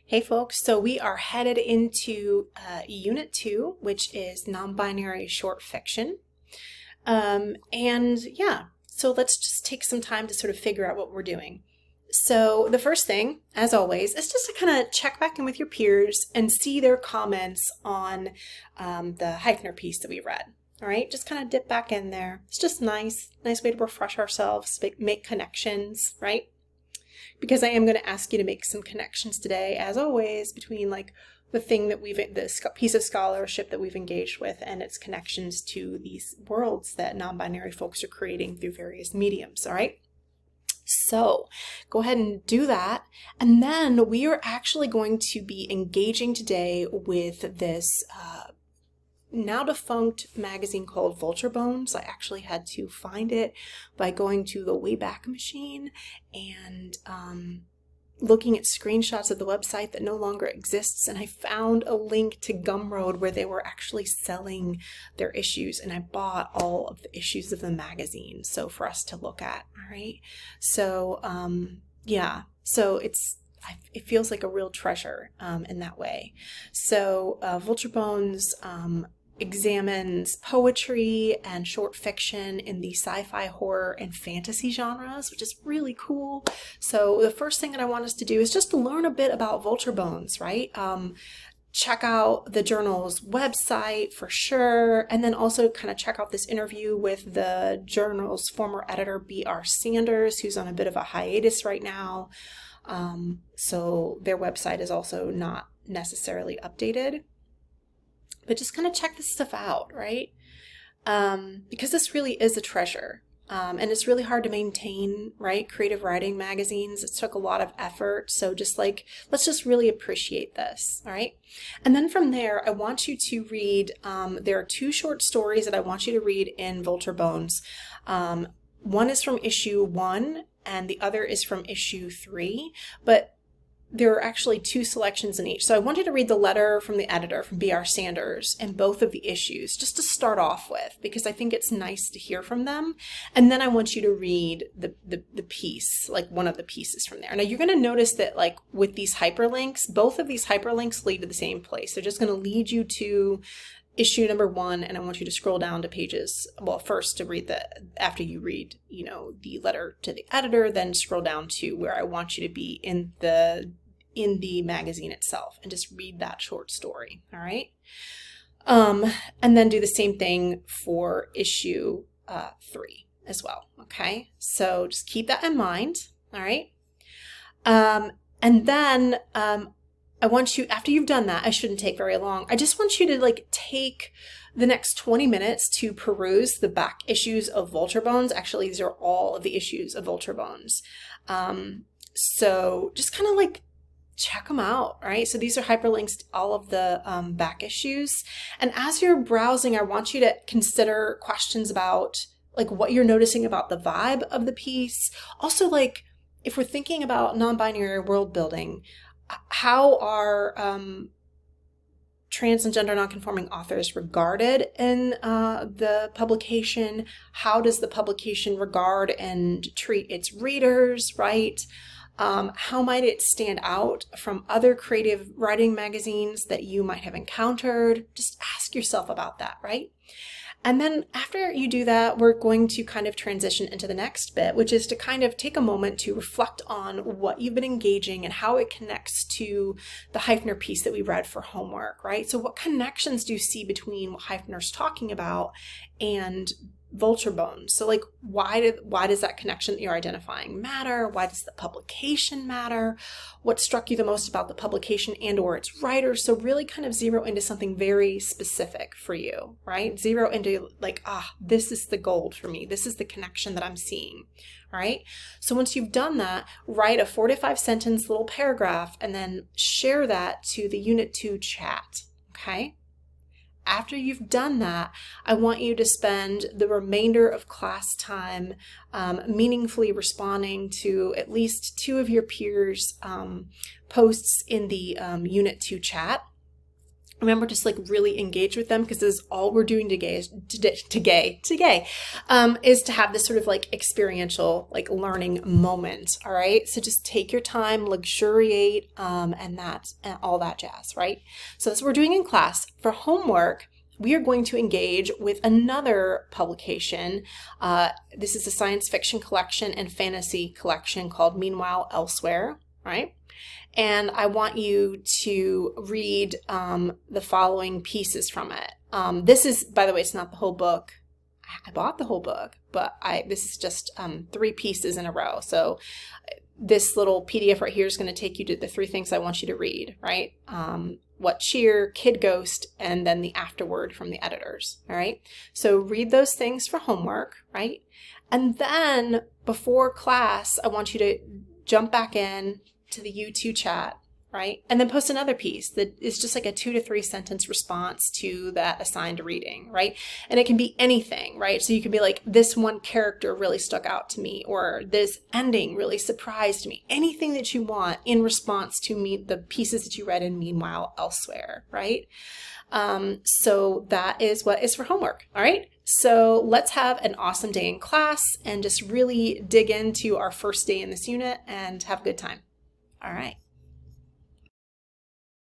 Hey folks, so we are headed into Unit 2, which is non-binary short fiction. So let's just take some time to sort of figure out what we're doing. So the first thing, as always, is just to kind of check back in with your peers and see their comments on the Heifner piece that we read. All right, just kind of dip back in there. It's just nice way to refresh ourselves, make connections, right? Because I am going to ask you to make some connections today, as always, between like the piece of scholarship that we've engaged with and its connections to these worlds that non-binary folks are creating through various mediums, all right? So go ahead and do that. And then we are actually going to be engaging today with this now defunct magazine called Vulture Bones. I actually had to find it by going to the Wayback Machine and looking at screenshots of the website that no longer exists, and I found a link to Gumroad where they were actually selling their issues, and I bought all of the issues of the magazine so for us to look at. All right, so it feels like a real treasure in that way. So Vulture Bones examines poetry and short fiction in the sci-fi, horror, and fantasy genres, which is really cool. So the first thing that I want us to do is just to learn a bit about Vulture Bones, right? Check out the journal's website for sure, and then also kind of check out this interview with the journal's former editor, B.R. Sanders, who's on a bit of a hiatus right now. So their website is also not necessarily updated. But just kind of check this stuff out, right? Because this really is a treasure. And it's really hard to maintain, right? Creative writing magazines. It took a lot of effort. So let's just really appreciate this, all right? And then from there, I want you to read, there are two short stories that I want you to read in Vulture Bones. One is from issue 1 and the other is from issue 3. But there are actually two selections in each. So I want you to read the letter from the editor, from B.R. Sanders, in both of the issues, just to start off with, because I think it's nice to hear from them. And then I want you to read the piece, like one of the pieces from there. Now you're going to notice that like with these hyperlinks, both of these hyperlinks lead to the same place. They're just going to lead you to issue number 1, and I want you to scroll down to pages, well, first to read after you read, the letter to the editor, then scroll down to where I want you to be in the magazine itself and just read that short story, all right? And then do the same thing for issue 3 as well, okay? So just keep that in mind, all right? And then I want you, after you've done that, I shouldn't take very long, I just want you to take the next 20 minutes to peruse the back issues of Vulture Bones. Actually, these are all of the issues of Vulture Bones. So just kind of check them out, right? So these are hyperlinks to all of the back issues. And as you're browsing, I want you to consider questions about what you're noticing about the vibe of the piece. Also, if we're thinking about non-binary world building, how are trans and gender nonconforming authors regarded in the publication? How does the publication regard and treat its readers, right? How might it stand out from other creative writing magazines that you might have encountered? Just ask yourself about that, right? And then after you do that, we're going to kind of transition into the next bit, which is to kind of take a moment to reflect on what you've been engaging and how it connects to the Heifner piece that we read for homework, right? So what connections do you see between what Heifner's talking about and Vulture Bones? So why does that connection that you're identifying matter? Why does the publication matter? What struck you the most about the publication and or its writer? So really kind of zero into something very specific for you, right? Zero into this is the gold for me. This is the connection that I'm seeing. All right. So once you've done that, write a 4 to 5 sentence little paragraph and then share that to the Unit 2 chat. Okay. After you've done that, I want you to spend the remainder of class time meaningfully responding to at least 2 of your peers' posts in the Unit 2 chat. Remember, just like really engage with them, because this is all we're doing today is to have this sort of like experiential, like learning moment. All right. So just take your time, luxuriate, and all that jazz. Right. So that's what we're doing in class. For homework, we are going to engage with another publication. This is a science fiction collection and fantasy collection called Meanwhile Elsewhere. Right. And I want you to read the following pieces from it. This is, by the way, it's not the whole book. I bought the whole book, but this is just 3 pieces in a row. So this little PDF right here is going to take you to the 3 things I want you to read, right? What Cheer, Kid Ghost, and then the afterword from the editors, all right? So read those things for homework, right? And then before class, I want you to jump back in to the U2 chat, right? And then post another piece that is just like a 2 to 3 sentence response to that assigned reading, right? And it can be anything, right? So you can be like, this one character really stuck out to me, or this ending really surprised me. Anything that you want in response to the pieces that you read in Meanwhile Elsewhere, right? So that is what is for homework, all right? So let's have an awesome day in class and just really dig into our first day in this unit and have a good time. All right.